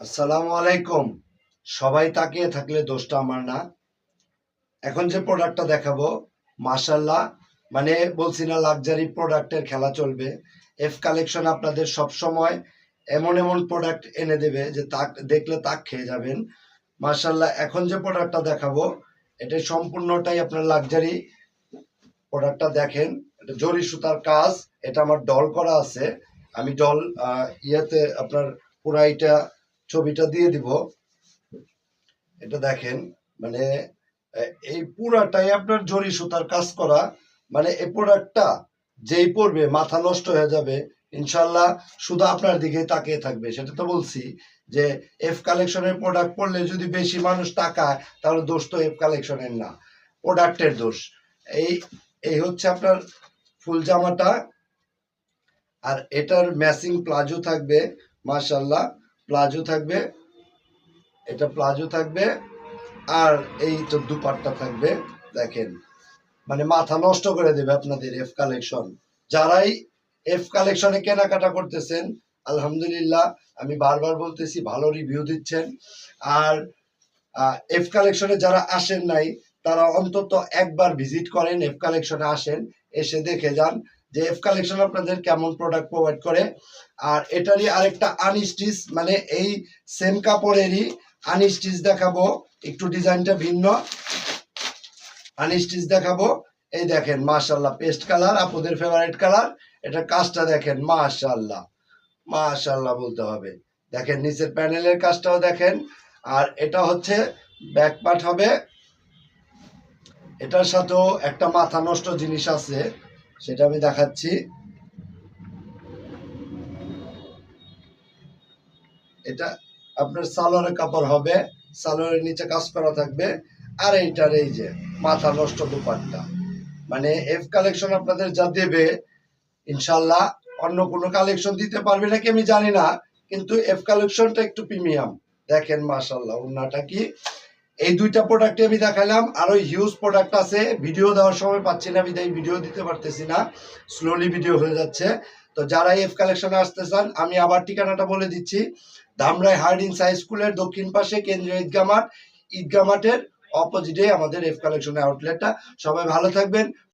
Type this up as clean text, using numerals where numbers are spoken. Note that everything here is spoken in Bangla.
আসসালামু আলাইকুম। সবাই তাকিয়ে থাকলে দোষটা আমার না। এখন যে প্রোডাক্টটা দেখাবো, মাশাআল্লাহ, মানে বলছি না লাক্সারি প্রোডাক্টের খেলা চলবে। এফ কালেকশন আপনাদের সব সময় এমন এমন প্রোডাক্ট এনে দেবে যে তাক দেখলে তাক খেয়ে যাবেন। মাশাআল্লাহ, এখন যে প্রোডাক্টটা দেখাবো এটা সম্পূর্ণটাই আপনার লাক্সারি। প্রোডাক্টটা দেখেন, এটা জরি সুতার কাজ। এটা আমার ডল করা আছে। আমি ডল ইয়েতে আপনার পুরা এটা ছবিটা দিয়ে দিব। এটা দেখেন, মানে এই পুরাটাই আপনার জরি সুতার কাজ করা। মানে এই প্রোডাক্টটা যেই পরবে মাথা নষ্ট হয়ে যাবে ইনশাল্লাহ, শুধু আপনার দিকেই তাকিয়ে থাকবে। সেটা তো বলছি যে এফ কালেকশনের প্রোডাক্ট পরলে যদি বেশি মানুষ তাকায় তাহলে দোষ তো এফ কালেকশনের না, প্রোডাক্টের দোষ। এই এই হচ্ছে আপনার ফুল জামাটা, আর এটার ম্যাচিং প্লাজো থাকবে। মাশাল্লাহ, প্লাজো থাকবে, এটা প্লাজো থাকবে, আর এই তো দুপাট্টা থাকবে। দেখেন, মানে মাথা নষ্ট করে দেবে আপনাদের এফ কালেকশন। যারাই এফ কালেকশনে কেনাকাটা করতেছেন, আলহামদুলিল্লাহ, আমি বারবার বলতেছি ভালো রিভিউ দিচ্ছেন। আর এফ কালেকশনে যারা আসেন নাই তারা অন্তত একবার ভিজিট করেন, এফ কালেকশনে আসেন, এসে দেখে যান যে এফ কালেকশন আপনাদের কেমন প্রোডাক্ট প্রোভাইড করে। আর এটারই আরেকটা আনস্টিচ, মানে এই সেম কাপড়েরই আনস্টিচ দেখাবো, একটু ডিজাইনটা ভিন্ন। আনস্টিচ দেখাবো। এই দেখেন, মাশাআল্লাহ, পেস্ট কালার, আপনাদের ফেভারিট কালার। এটা কাজটা দেখেন, মাশাআল্লাহ, মাশাআল্লাহ বলতে হবে। দেখেন নিচের প্যানেলের কাজটাও দেখেন। আর এটা হচ্ছে ব্যাক পার্ট হবে। এটার সাথেও একটা মাথা নষ্ট জিনিস আছে, সেটা আমি দেখাচ্ছি। এটা আপনার সালোয়ারের কাপড় হবে, সালোয়ারের নিচে কাজ করা থাকবে। আর এইটার এই যে মাথা নষ্ট দুপাট্টা, মানে এফ কালেকশন আপনাদের যা দেবে ইনশাল্লাহ অন্য কোনো কালেকশন দিতে পারবে নাকি আমি জানি না, কিন্তু এফ কালেকশনটা একটু প্রিমিয়াম। দেখেন মাশাল্লাহ, ওন্নাটা কি। এই দুইটা প্রোডাক্ট আমি দেখালাম, আরো হিউজ প্রোডাক্ট আছে। ভিডিও দেওয়ার সময় পাচ্ছি না, বিদায় ভিডিও দিতে পারতেছি না, স্লোলি ভিডিও হয়ে যাচ্ছে। তো যারা এফ কালেকশনে আসতে চান, আমি আবার ঠিকানাটা বলে দিচ্ছি। ধামরাই হার্ডিন্স হাই স্কুলের দক্ষিণ পাশে কেন্দ্রীয় ঈদগাহ মাঠ, ঈদগাহ মাঠের অপোজিটে আমাদের এফ কালেকশনের আউটলেটটা। সবাই ভালো থাকবেন।